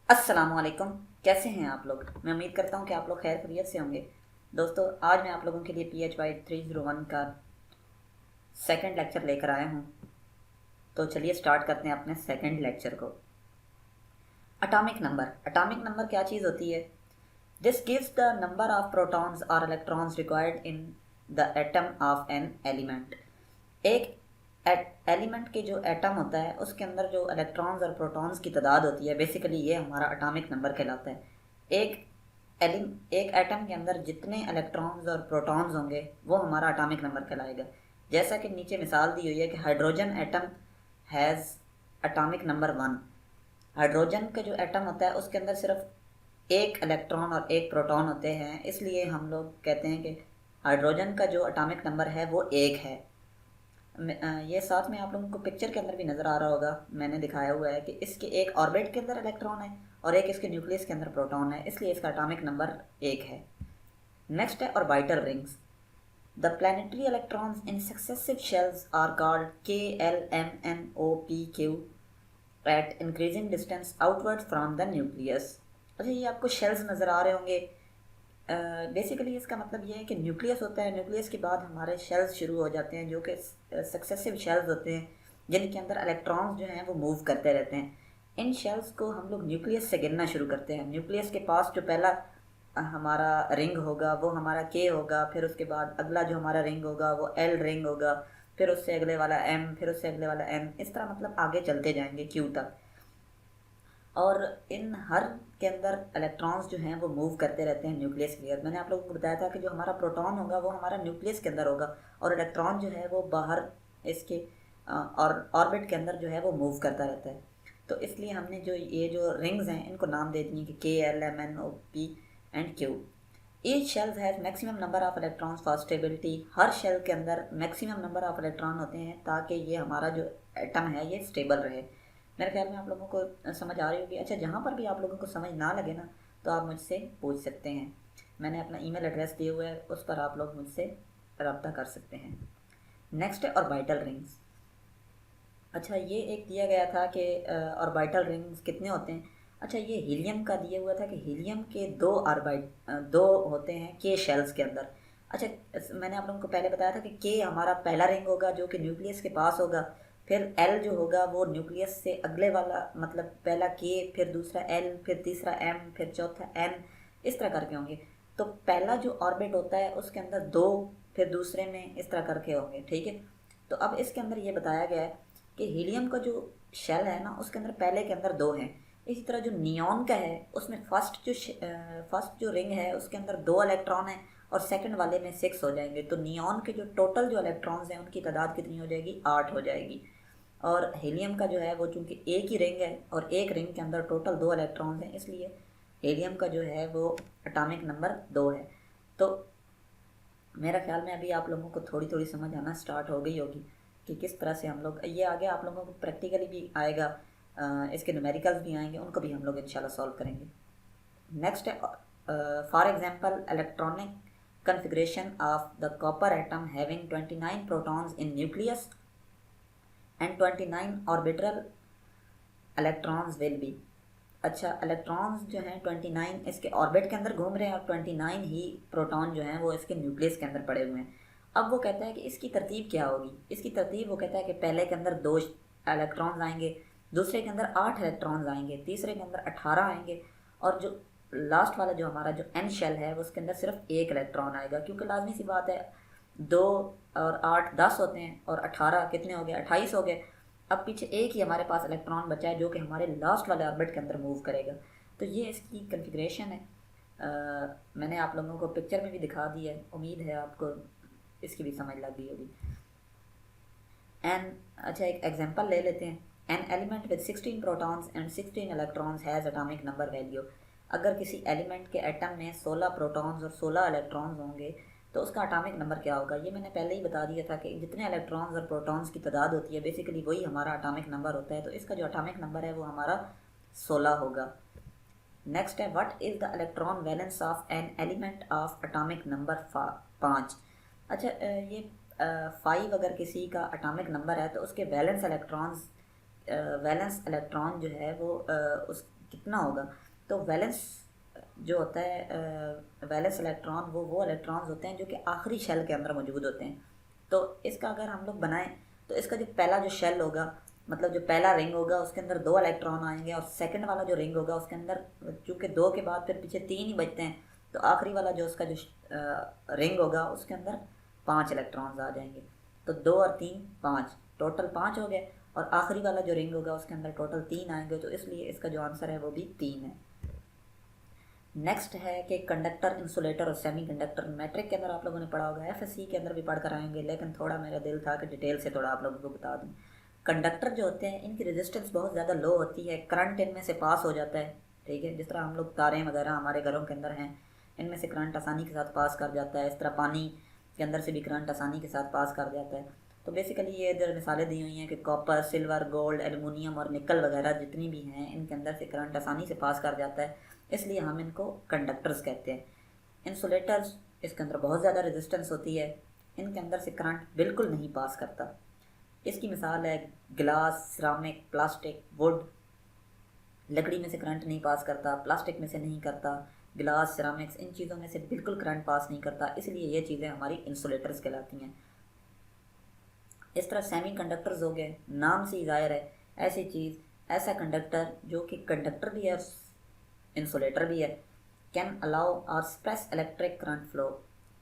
अस्सलामुअलैकुम। कैसे हैं आप लोग? मैं उम्मीद करता हूँ कि आप लोग खैर खैरियत से होंगे। दोस्तों, आज मैं आप लोगों के लिए PHY 301 का सेकंड लेक्चर लेकर आया हूँ। तो चलिए स्टार्ट करते हैं अपने सेकंड लेक्चर को। अटामिक नंबर क्या चीज़ होती है? This gives the number of protons और electrons required in the atom of an element. एक एलिमेंट के जो एटम होता है उसके अंदर जो इलेक्ट्रॉन्स और प्रोटॉन्स की तादाद होती है, बेसिकली ये हमारा अटामिक नंबर कहलाता है। एक एक एटम के अंदर जितने इलेक्ट्रॉन्स और प्रोटॉन्स होंगे वो हमारा अटामिक नंबर कहलाएगा। जैसा कि नीचे मिसाल दी हुई है कि hydrogen atom has atomic number 1। Hydrogen का जो एटम होता है उसके अंदर सिर्फ एक इलेक्ट्रॉन और एक प्रोटॉन होते हैं, इसलिए हम लोग कहते हैं कि हाइड्रोजन का जो अटामिक नंबर है वो 1 है। ये साथ में आप लोगों को पिक्चर के अंदर भी नज़र आ रहा होगा, मैंने दिखाया हुआ है कि इसके एक ऑर्बिट के अंदर इलेक्ट्रॉन है और एक इसके न्यूक्लियस के अंदर प्रोटॉन है, इसलिए इसका एटॉमिक नंबर 1 है। नेक्स्ट है orbital rings. The planetary electrons in successive shells are called KLMNOPQ at increasing distance outward from the nucleus. अच्छा, ये आपको शेल्स नज़र आ रहे होंगे। बेसिकली इसका मतलब ये है कि न्यूक्लियस होता है, न्यूक्लियस के बाद हमारे शेल्स शुरू हो जाते हैं जो कि सक्सेसिव शेल्स होते हैं, जिनके अंदर इलेक्ट्रॉन्स जो हैं वो मूव करते रहते हैं। इन शेल्स को हम लोग न्यूक्लियस से गिनना शुरू करते हैं। न्यूक्लियस के पास जो पहला हमारा रिंग होगा वो हमारा के होगा, फिर उसके बाद अगला जो हमारा रिंग होगा वो एल रिंग होगा, फिर उससे अगले वाला एम, फिर उससे अगले वाला एन, इस तरह मतलब आगे चलते जाएंगे क्यू तक। और इन हर के अंदर इलेक्ट्रॉन्स जो हैं वो मूव करते रहते हैं न्यूक्लियस के लिए। मैंने आप लोगों को बताया था कि जो हमारा प्रोटॉन होगा वो हमारा न्यूक्लियस के अंदर होगा और इलेक्ट्रॉन जो है वो बाहर इसके और ऑर्बिट के अंदर जो है वो मूव करता रहता है। तो इसलिए हमने जो ये जो रिंग्स हैं इनको नाम दे दिए कि KLMNOP and Q। Each shell has maximum number of electrons for stability. हर शेल के अंदर मैक्सिमम नंबर ऑफ इलेक्ट्रॉन होते हैं ताकि ये हमारा जो एटम है ये स्टेबल रहे। मेरे ख्याल में आप लोगों को समझ आ रही होगी। अच्छा, जहाँ पर भी आप लोगों को समझ ना लगे ना तो आप मुझसे पूछ सकते हैं। मैंने अपना ईमेल एड्रेस दिए हुए है, उस पर आप लोग मुझसे रब्ता कर सकते हैं। नेक्स्ट है ऑर्बिटल रिंग्स। अच्छा, ये एक दिया गया था कि ऑर्बिटल रिंग्स कितने होते हैं। अच्छा, ये हीलियम का दिया हुआ था कि हीलियम के दो होते हैं के शेल्स के अंदर। अच्छा, मैंने आप लोगों को पहले बताया था कि के हमारा पहला रिंग होगा जो कि न्यूक्लियस के पास होगा, फिर एल जो होगा वो न्यूक्लियस से अगले वाला, मतलब पहला के, फिर दूसरा एल, फिर तीसरा एम, फिर चौथा एन, इस तरह करके होंगे। तो पहला जो ऑर्बिट होता है उसके अंदर दो, फिर दूसरे में इस तरह करके होंगे, ठीक है। तो अब इसके अंदर ये बताया गया है कि हीलियम का जो शेल है ना उसके अंदर पहले के अंदर दो हैं। इसी तरह जो नियॉन का है उसमें फर्स्ट जो रिंग है उसके अंदर दो इलेक्ट्रॉन है और सेकंड वाले में 6 हो जाएंगे। तो नियॉन के जो टोटल जो इलेक्ट्रॉन्स हैं उनकी तादाद कितनी हो जाएगी? 8 हो जाएगी। और हीलियम का जो है वो चूँकि एक ही रिंग है और एक रिंग के अंदर टोटल दो इलेक्ट्रॉन्स हैं, इसलिए हीलियम का जो है वो एटॉमिक नंबर 2 है। तो मेरा ख्याल में अभी आप लोगों को थोड़ी थोड़ी समझ आना स्टार्ट हो गई होगी कि किस तरह से हम लोग ये आगे आप लोगों को प्रैक्टिकली भी आएगा, इसके न्यूमेरिकल्स भी आएंगे, उनको भी हम लोग इंशाल्लाह सॉल्व करेंगे। नेक्स्ट है for example electronic configuration of the copper atom having 29 protons in nucleus and 29 orbital electrons will be। अच्छा, इलेक्ट्रॉन्स जो हैं 29 इसके ऑर्बिट के अंदर घूम रहे हैं और 29 ही प्रोटॉन जो हैं वो इसके न्यूक्लियस के अंदर पड़े हुए हैं। अब वो कहता है कि इसकी तरतीब क्या होगी। इसकी तरतीब वो कहता है कि पहले के अंदर 2 इलेक्ट्रॉन्स आएंगे, दूसरे के अंदर 8 इलेक्ट्रॉन्स आएंगे, तीसरे के अंदर 18 आएंगे और जो लास्ट वाला जो हमारा जो एन शेल है उसके अंदर सिर्फ एक इलेक्ट्रॉन आएगा, क्योंकि लाजमी सी बात है 2 और 8 10 होते हैं और 18 कितने हो गए? 28 हो गए। अब पीछे एक ही हमारे पास इलेक्ट्रॉन बचा है जो कि हमारे लास्ट वाले ऑर्बिट के अंदर मूव करेगा। तो ये इसकी कन्फिग्रेशन है। मैंने आप लोगों को पिक्चर में भी दिखा दी है, उम्मीद है आपको इसकी भी समझ लग गई होगी। एन अच्छा, एक एग्जांपल ले लेते हैं। An element with 16 protons and 16 electrons has atomic number value. अगर किसी एलिमेंट के एटम में 16 प्रोटॉन्स और 16 इलेक्ट्रॉन्स होंगे तो उसका एटॉमिक नंबर क्या होगा? ये मैंने पहले ही बता दिया था कि जितने इलेक्ट्रॉन्स और प्रोटॉन्स की तादाद होती है बेसिकली वही हमारा एटॉमिक नंबर होता है। तो इसका जो एटॉमिक नंबर है वो हमारा 16 होगा। नेक्स्ट है what is the electron valence of an element of atomic number 5। अच्छा, ये 5 अगर किसी का एटॉमिक नंबर है तो उसके वैलेंस इलेक्ट्रॉन जो है वो उस कितना होगा। तो वैलेंस जो होता है, वैलेंस इलेक्ट्रॉन वो इलेक्ट्रॉन्स होते हैं जो कि आखिरी शेल के अंदर मौजूद होते हैं। तो इसका अगर हम लोग बनाएं तो इसका जो पहला जो शेल होगा, मतलब जो पहला रिंग होगा उसके अंदर 2 इलेक्ट्रॉन आएंगे, और सेकंड वाला जो रिंग होगा उसके अंदर चूँकि 2 के बाद फिर पीछे 3 ही बचते हैं, तो आखिरी वाला जो उसका जो रिंग होगा उसके अंदर 5 इलेक्ट्रॉन्स आ जाएंगे। तो 2 और 3 5, टोटल 5 हो गए, और आखिरी वाला जो रिंग होगा उसके अंदर टोटल 3 आएंगे, तो इसलिए इसका जो आंसर है वो भी 3 है। नेक्स्ट है कि कंडक्टर, इंसुलेटर और सेमी कंडक्टर। मैट्रिक के अंदर आप लोगों ने पढ़ा होगा, एफएससी के अंदर भी पढ़ कर आएंगे, लेकिन थोड़ा मेरा दिल था कि डिटेल से थोड़ा आप लोगों को बता दूं। कंडक्टर जो होते हैं इनकी रेजिस्टेंस बहुत ज़्यादा लो होती है, करंट इनमें से पास हो जाता है, ठीक है। जिस तरह हम लोग तारें वगैरह हमारे घरों के अंदर हैं, इनमें से करंट आसानी के साथ पास कर जाता है, इस तरह पानी के अंदर से भी करंट आसानी के साथ पास कर जाता है। तो बेसिकली ये इधर मिसालें दी हुई हैं कि कॉपर, सिल्वर, गोल्ड, एलुमिनियम और निकल वगैरह जितनी भी हैं इनके अंदर से करंट आसानी से पास कर जाता है, इसलिए हम इनको कंडक्टर्स कहते हैं। इंसुलेटर्स, इसके अंदर बहुत ज़्यादा रेजिस्टेंस होती है, इनके अंदर से करंट बिल्कुल नहीं पास करता। इसकी मिसाल है ग्लास, सिरामिक, प्लास्टिक, वुड। लकड़ी में से करंट नहीं पास करता, प्लास्टिक में से नहीं करता, ग्लास, सिरामिक्स, इन चीज़ों में से बिल्कुल करंट पास नहीं करता, इसलिए ये चीज़ें हमारी इंसुलेटर्स कहलाती हैं। इस तरह सेमी कंडक्टर्स हो गए, नाम से ही ज़ाहिर है ऐसी चीज़, ऐसा कंडक्टर जो कि कंडक्टर भी है, इंसुलेटर भी है। कैन अलाउ और स्प्रेस इलेक्ट्रिक करंट फ्लो,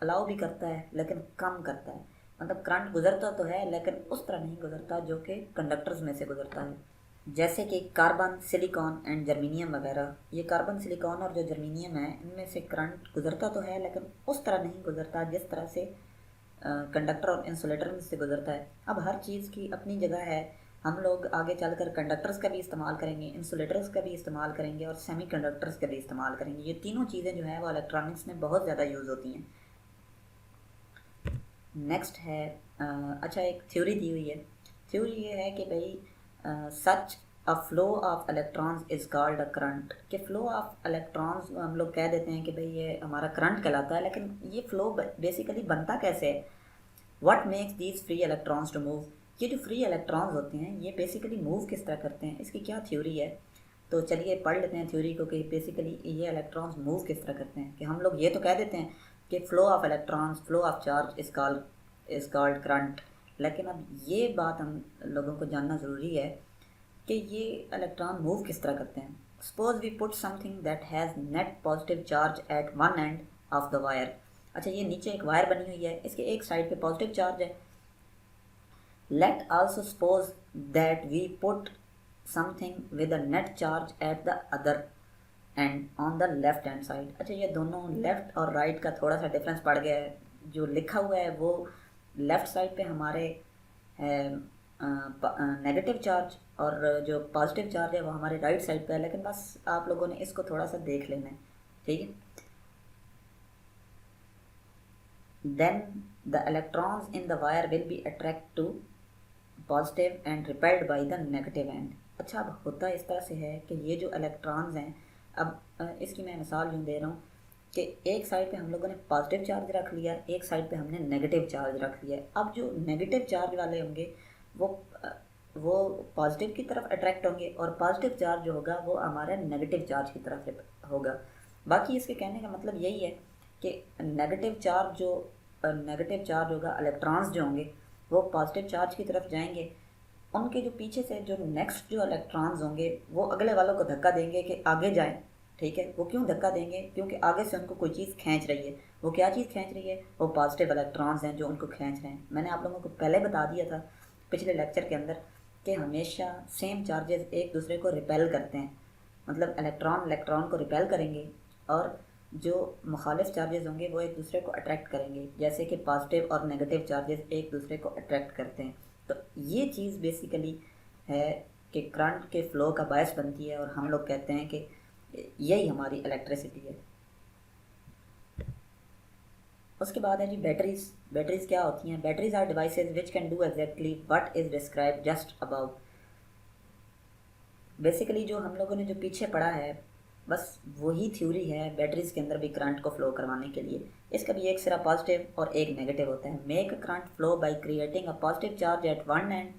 अलाउ भी करता है लेकिन कम करता है, मतलब करंट गुजरता तो है लेकिन उस तरह नहीं गुजरता जो कि कंडक्टर्स में से गुजरता है। जैसे कि कार्बन, सिलिकॉन एंड जर्मीनियम वगैरह। ये कार्बन, सिलिकॉन और जो जर्मीनियम है इनमें से करंट गुजरता तो है लेकिन उस तरह नहीं गुजरता जिस तरह से कंडक्टर और इंसुलेटर में से गुजरता है। अब हर चीज़ की अपनी जगह है, हम लोग आगे चलकर कंडक्टर्स का भी इस्तेमाल करेंगे, इंसुलेटर्स का भी इस्तेमाल करेंगे और सेमी कंडक्टर्स का भी इस्तेमाल करेंगे। ये तीनों चीज़ें जो है वो इलेक्ट्रॉनिक्स में बहुत ज़्यादा यूज़ होती हैं। नेक्स्ट है अच्छा, एक थ्योरी दी हुई है। थ्योरी ये है कि भाई such a flow of electrons is called a current, कि फ़्लो ऑफ इलेक्ट्रॉन्स हम लोग कह देते हैं कि भाई ये हमारा करंट कहलाता है, लेकिन ये फ़्लो बेसिकली बनता कैसे है। What makes these free electrons to move, ये जो फ्री इलेक्ट्रॉन्स होते हैं ये बेसिकली मूव किस तरह करते हैं, इसकी क्या थ्योरी है। तो चलिए पढ़ लेते हैं थ्योरी को कि बेसिकली ये इलेक्ट्रॉन्स मूव किस तरह करते हैं। कि हम लोग ये तो कह देते हैं कि flow of electrons, flow of charge is called current, लेकिन अब ये बात हम लोगों को जानना ज़रूरी है कि ये इलेक्ट्रॉन मूव किस तरह करते हैं। Suppose we put something that has net positive charge at one end of the wire. अच्छा, ये नीचे एक वायर बनी हुई है, इसके एक साइड पे पॉजिटिव चार्ज है। Let also suppose that we put something with a net charge at the other end on the left hand side. अच्छा, ये दोनों लेफ्ट और राइट का थोड़ा सा डिफरेंस पड़ गया है। जो लिखा हुआ है वो लेफ्ट साइड पे हमारे नेगेटिव चार्ज, और जो पॉजिटिव चार्ज है वो हमारे राइट साइड पे है, लेकिन बस आप लोगों ने इसको थोड़ा सा देख लेना है, ठीक है। then the electrons in the wire will be attracted to positive and repelled by the negative end। अच्छा, अब होता इस तरह से है कि ये जो इलेक्ट्रॉन्स हैं, अब इसकी मैं मिसाल यूँ दे रहा हूँ कि एक साइड पे हम लोगों ने पॉजिटिव चार्ज रख लिया, एक साइड पे हमने नेगेटिव चार्ज रख लिया। अब जो नेगेटिव चार्ज वाले होंगे वो पॉजिटिव की तरफ अट्रैक्ट होंगे, और पॉजिटिव चार्ज जो होगा वो हमारे नेगेटिव चार्ज की तरफ होगा। बाकी इसके कहने का मतलब यही है कि नेगेटिव चार्ज होगा, इलेक्ट्रॉन्स जो होंगे वो पॉजिटिव चार्ज की तरफ जाएंगे, उनके जो पीछे से जो नेक्स्ट जो इलेक्ट्रॉन्स होंगे वो अगले वालों को धक्का देंगे कि आगे जाएं, ठीक है। वो क्यों धक्का देंगे, क्योंकि आगे से उनको कोई चीज़ खींच रही है। वो क्या चीज़ खींच रही है, वो पॉजिटिव इलेक्ट्रॉन्स हैं जो उनको खींच रहे हैं। मैंने आप लोगों को पहले बता दिया था पिछले लेक्चर के अंदर कि हमेशा सेम चार्जेस एक दूसरे को रिपेल करते हैं, मतलब इलेक्ट्रॉन को रिपेल करेंगे और जो मुखालिफ चार्जेस होंगे वो एक दूसरे को अट्रैक्ट करेंगे, जैसे कि पॉजिटिव और नेगेटिव चार्जेस एक दूसरे को अट्रैक्ट करते हैं। तो ये चीज़ बेसिकली है कि करंट के फ़्लो का बायस बनती है, और हम लोग कहते हैं कि यही हमारी इलेक्ट्रिसिटी है। उसके बाद है जी बैटरीज। बैटरीज क्या होती हैं। Batteries are devices which can do exactly what is describe just about. Basically जो हम लोगों ने जो पीछे पढ़ा है बस वही थ्योरी है बैटरीज के अंदर भी करंट को फ्लो करवाने के लिए। इसका भी एक सिरा पॉजिटिव और एक नेगेटिव होता है। Make current flow by creating a positive charge at one end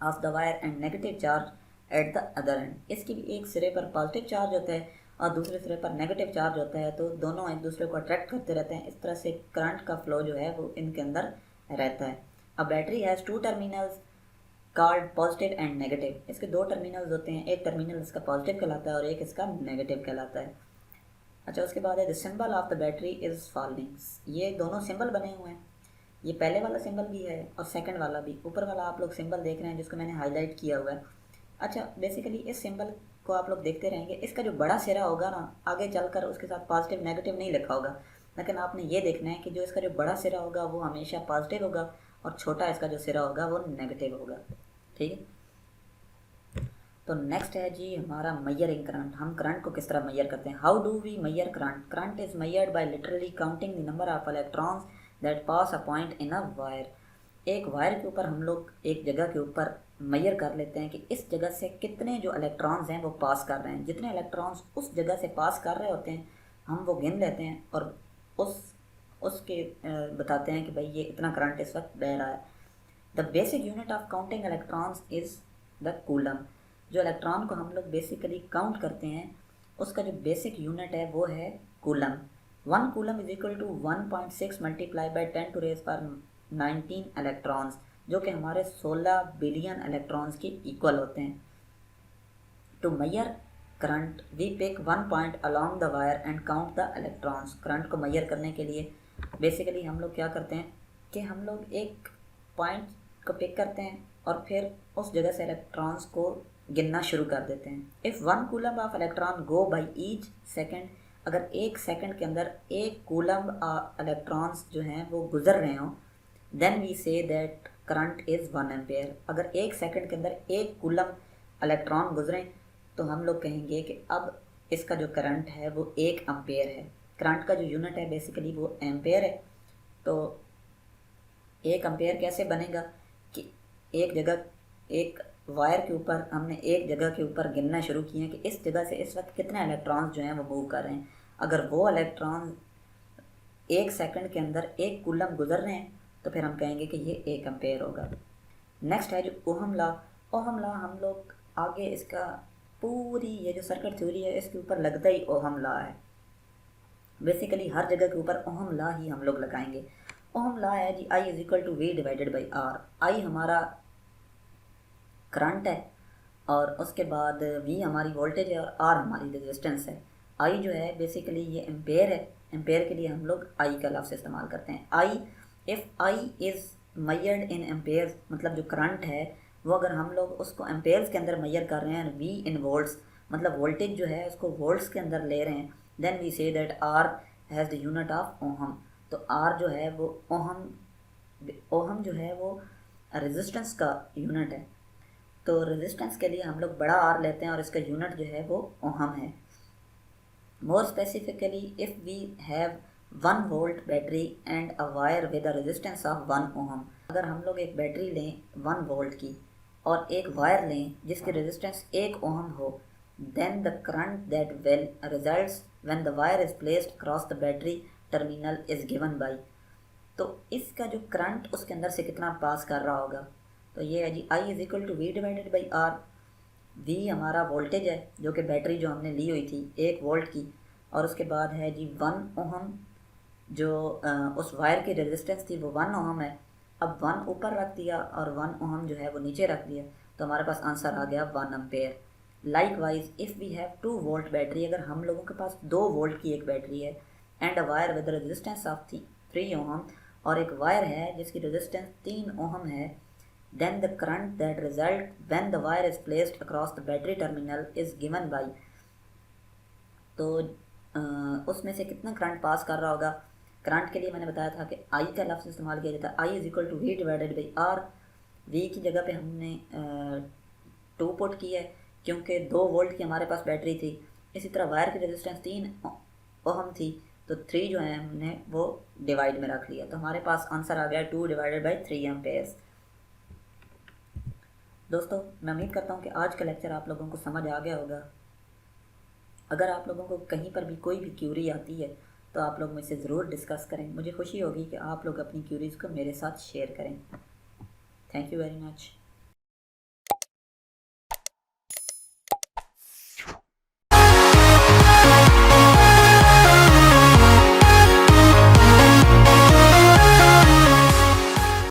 of the wire and negative charge at the other and. इसकी भी एक सिरे पर पॉजिटिव चार्ज होता है और दूसरे सिरे पर नेगेटिव चार्ज होता है, तो दोनों एक दूसरे को अट्रैक्ट करते रहते हैं। इस तरह से करंट का फ्लो जो है वो इनके अंदर रहता है। अब battery has two terminals called positive and negative. इसके दो टर्मिनल्स होते हैं, एक टर्मिनल इसका पॉजिटिव कहलाता है और एक इसका नेगेटिव कहलाता है। अच्छा, उसके बाद है the symbol of the battery is following. ये दोनों सिंबल बने हुए हैं, ये पहले वाला सिंबल भी है और सेकंड वाला भी। ऊपर वाला आप लोग सिंबल देख रहे हैं जिसको मैंने हाईलाइट किया हुआ है। अच्छा, बेसिकली इस सिंबल को आप लोग देखते रहेंगे, इसका जो बड़ा सिरा होगा ना, आगे चलकर उसके साथ पॉजिटिव नेगेटिव नहीं लिखा होगा, लेकिन आपने ये देखना है कि जो इसका जो बड़ा सिरा होगा वो हमेशा पॉजिटिव होगा और छोटा इसका जो सिरा होगा वो नेगेटिव होगा। ठीक है, तो नेक्स्ट है जी हमारा मैयरिंग करंट। हम करंट को किस तरह मैयर करते हैं? How do we measure current? Current is measured by literally counting the number of electrons that pass a point in a wire. एक वायर के ऊपर हम लोग एक जगह के ऊपर मैयर कर लेते हैं कि इस जगह से कितने जो इलेक्ट्रॉन्स हैं वो पास कर रहे हैं। जितने इलेक्ट्रॉन्स उस जगह से पास कर रहे होते हैं हम वो गिन लेते हैं और उसके बताते हैं कि भाई ये इतना करंट इस वक्त बह रहा है। The basic unit of counting electrons is the coulomb. जो इलेक्ट्रॉन को हम लोग बेसिकली काउंट करते हैं उसका जो बेसिक यूनिट है वो है coulomb. 1 coulomb is equal to 1.6 multiply by 10 to raise per 19 electrons, जो कि हमारे 16 बिलियन इलेक्ट्रॉन्स के इक्वल होते हैं। To measure current we pick 1 point along the wire and count the electrons. Current को मैयर करने के लिए बेसिकली हम लोग क्या करते हैं कि हम लोग एक पॉइंट को पिक करते हैं और फिर उस जगह से इलेक्ट्रॉन्स को गिनना शुरू कर देते हैं। If 1 coulomb of electron go by each second, अगर एक सेकंड के अंदर एक कूलम इलेक्ट्रॉन्स जो हैं वो गुजर रहे हों, then we say that current is 1 ampere. अगर एक सेकंड के अंदर एक कूलम इलेक्ट्रॉन गुजरें तो हम लोग कहेंगे कि अब इसका जो करंट है वो 1 एम्पेयर है। करंट का जो यूनिट है बेसिकली वो एम्पेयर है। तो 1 एम्पेयर कैसे बनेगा कि एक जगह एक वायर के ऊपर हमने एक जगह के ऊपर गिनना शुरू किए कि इस जगह से इस वक्त कितने इलेक्ट्रॉन्स जो हैं वो मूव कर रहे हैं। अगर वो इलेक्ट्रॉन एक सेकंड के अंदर एक कूलम गुजर रहे हैं तो फिर हम कहेंगे कि ये 1 एम्पेयर होगा। नेक्स्ट है जो ओहम लॉ। ओहम लॉ हम लोग आगे इसका पूरी ये जो सर्किट थ्योरी है इसके ऊपर लगता ही ओहम लॉ है। बेसिकली हर जगह के ऊपर ओहम लॉ ही हम लोग लगाएंगे। ओहम लॉ है जी I is equal to V divided by R. I हमारा करंट है और उसके बाद वी हमारी वोल्टेज है और आर हमारी रेजिस्टेंस है। आई जो है बेसिकली ये एम्पेयर है। एम्पेयर के लिए हम लोग आई का लफ्ज़ इस्तेमाल करते हैं। I if I is measured in ampere, मतलब जो करंट है वो अगर हम लोग उसको एम्पेयर्स के अंदर मैयर कर रहे हैं, वी इन वोल्ट्स मतलब वोल्टेज जो है उसको वोल्ट्स के अंदर ले रहे हैं, then we say that R has the unit of ohm. तो आर जो है वो ओहम जो है वो रेजिस्टेंस का यूनिट है। तो रेजिस्टेंस के लिए हम लोग बड़ा आर लेते हैं और इसका यूनिट जो है वो ओहम है। More specifically if we have 1 volt battery and a wire with a resistance of 1 ohm. अगर हम लोग एक बैटरी लें 1 वोल्ट की और एक वायर लें जिसकी रेजिस्टेंस 1 ओहम हो, then the current that will results when the wire is placed cross the battery terminal is given by. तो इसका जो करंट उसके अंदर से कितना पास कर रहा होगा, तो ये है जी I is equal to V divided by R. V हमारा वोल्टेज है जो कि बैटरी जो हमने ली हुई थी 1 वोल्ट की, और उसके बाद है जी 1 ओहम जो उस वायर की रेजिस्टेंस थी वो 1 ओहम है। अब 1 ऊपर रख दिया और 1 ओहम जो है वो नीचे रख दिया, तो हमारे पास आंसर आ गया 1 ampere. Likewise if we have 2 volt battery, अगर हम लोगों के पास 2 वोल्ट की एक बैटरी है and a wire with resistance of 3 ohm, और एक वायर है जिसकी रेजिस्टेंस 3 ओहम है, then the current that result when the wire is placed across the battery terminal is given by। तो उसमें से कितना करंट पास कर रहा होगा। करंट के लिए मैंने बताया था कि आई का लफ्ज़ इस्तेमाल किया जाता है। I is equal to V divided by R. V की जगह पे हमने 2 पुट की है क्योंकि 2 वोल्ट की हमारे पास बैटरी थी। इसी तरह वायर की रेजिस्टेंस 3 ओहम थी, तो 3 जो है हमने वो डिवाइड में रख लिया, तो हमारे पास आंसर आ गया 2 डिवाइडेड बाई 3 एम्पेयर्स। दोस्तों, मैं उम्मीद करता हूँ कि आज का लेक्चर आप लोगों को समझ आ गया होगा। अगर आप लोगों को कहीं पर भी कोई भी क्यूरी आती है तो आप लोग मुझसे ज़रूर डिस्कस करें। मुझे खुशी होगी कि आप लोग अपनी क्यूरीज़ को मेरे साथ शेयर करें। Thank you very much.